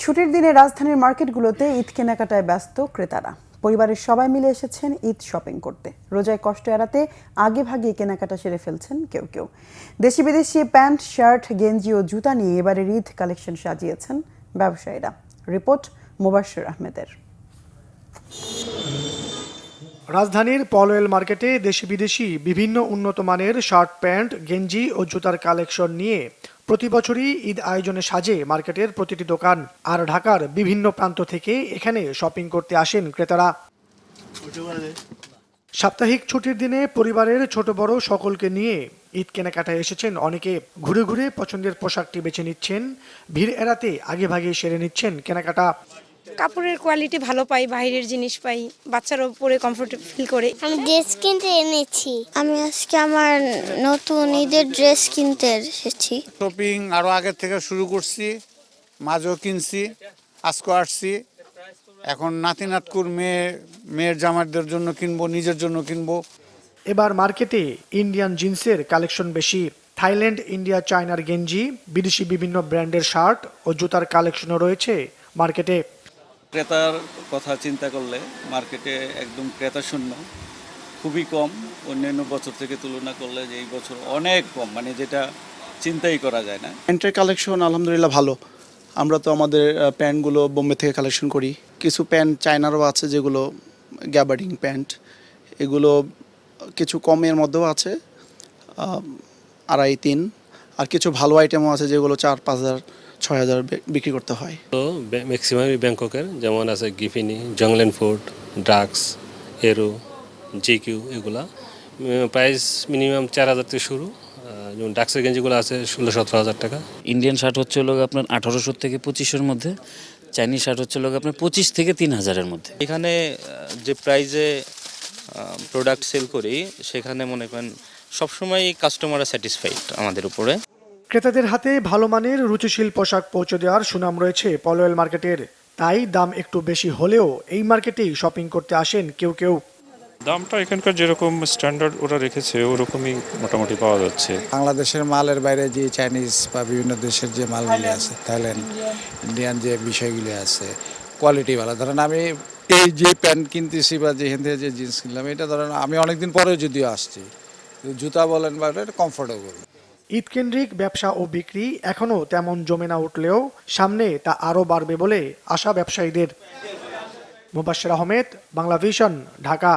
ছুটির দিনে রাজধানীর মার্কেটগুলোতে ঈদ কেনাকাটায় ব্যস্ত ক্রেতারা। পরিবারের সবাই মিলে এসেছেন ঈদ শপিং করতে। রোজায় কষ্ট এড়াতে আগেভাগে কেনাকাটা সেরে ফেলছেন কেউ কেউ। দেশি বিদেশি প্যান্ট, শার্ট, গেঞ্জি ও জুতা নিয়ে এবারের ঈদ কালেকশন সাজিয়েছেন ব্যবসায়ীরা। রিপোর্ট মোবাশ্বের আহমেদের। রাজধানীর পলওয়েল মার্কেটে দেশি বিদেশি বিভিন্ন উন্নত মানের শার্ট, প্যান্ট, গেঞ্জি ও জুতার কালেকশন নিয়ে প্রতি বছরই ঈদ আয়োজনে সাজে মার্কেটের প্রতিটি দোকান। আর ঢাকার বিভিন্ন প্রান্ত থেকে এখানে শপিং করতে আসেন ক্রেতারা। সাপ্তাহিক ছুটির দিনে পরিবারের ছোট বড় সকলকে নিয়ে ঈদ কেনাকাটায় এসেছেন অনেকে। ঘুরে ঘুরে পছন্দের পোশাকটি বেছে নিচ্ছেন, ভিড় এড়াতে আগেভাগে সেরে নিচ্ছেন কেনাকাটা। কাপড়ের কোয়ালিটি ভালো পাই, বাইরের জিনিস পাই, বাচ্চারাও পরে কমফোর্টেবল ফিল করে। আমি ড্রেস কিনতে এনেছি। আমি আজকে আমার নতুন ঈদের ড্রেস কিনতে এসেছি। শপিং আরো আগে থেকে শুরু করছি, মাঝেও কিনছি, আজকেও আসছি। এখন নাতি নাতকুর মেয়ের জামাইদের জন্য কিনবো, নিজের জন্য কিনবো। এবার মার্কেটে ইন্ডিয়ান জিন্সের কালেকশন বেশি। থাইল্যান্ড, ইন্ডিয়া, চায়নার গেঞ্জি, বিদেশি বিভিন্ন ব্র্যান্ডের শার্ট ও জুতার কালেকশনও রয়েছে মার্কেটে। ক্রেতার কথা চিন্তা করলে মার্কেটে একদম ক্রেতা শূন্য, খুবই কম। অন্যান্য বছর থেকে তুলনা করলে যে এই বছর অনেক কম, মানে যেটা চিন্তাই করা যায় না। প্যান্টের কালেকশন আলহামদুলিল্লাহ ভালো। আমরা তো আমাদের প্যান্টগুলো বোম্বে থেকে কালেকশন করি। কিছু প্যান্ট চায়নারও আছে যেগুলো গ্যাবার্ডিং প্যান্ট, এগুলো কিছু কমের মধ্যেও আছে, 2.5-3। আর কিছু ভালো আইটেমও আছে যেগুলো 4-5 হাজার 6 হাজার বিক্রি করতে হয়। তো ম্যাক্সিমামই ব্যাংককের, যেমন আছে গিফিনি, জংলেন ফুড, ড্রাগস, এরো, জিকিউ, এগুলা প্রাইস মিনিমাম 4,000 থেকে শুরু। যেমন ডাক্সের গেঞ্জিগুলো আছে 16-17 হাজার টাকা। ইন্ডিয়ান শার্ট হচ্ছে লোক আপনার 1800 থেকে 2500-এর মধ্যে। চাইনিজ শার্ট হচ্ছে লোক আপনার 25 থেকে 3000-এর মধ্যে। এখানে যে প্রাইজে প্রোডাক্ট সেল করি সেখানে মনে করেন সবসময় কাস্টমাররা স্যাটিসফাইড আমাদের উপরে। ক্রেতাদের হাতে ভালো মানের রুচিশীল পোশাক পৌঁছে দেওয়ার সুনাম রয়েছে পলওয়েল মার্কেটের। তাই দাম একটু বেশি হলেও এই মার্কেটেই শপিং করতে আসেন কেউ কেউ। দামটা এখানকার যেরকম স্ট্যান্ডার্ড ওরা রেখেছে ওরকমই মোটামুটি পাওয়া যাচ্ছে। বাংলাদেশের মালের বাইরে যে চাইনিজ বা বিভিন্ন দেশের যে মালগুলি আছে, থাইল্যান্ড, ইন্ডিয়ান যে বিষয়গুলি আছে, কোয়ালিটি ভালো। ধরেন আমি এই যে প্যান্ট কিনতেছি বা যেখান থেকে যে জিন্স কিনলাম, এটা ধরেন আমি অনেকদিন পরেও যদিও আসছি, জুতা বলেন বা এটা কমফোর্টেবল। ঈদ কেন্দ্রিক ব্যবসা ও বিক্রি এখনও তেমন জমে না উঠলেও সামনে তা আরও বাড়বে বলে আশা ব্যবসায়ীদের। মোবাশ্বের আহমেদ, বাংলা ভিশন, ঢাকা।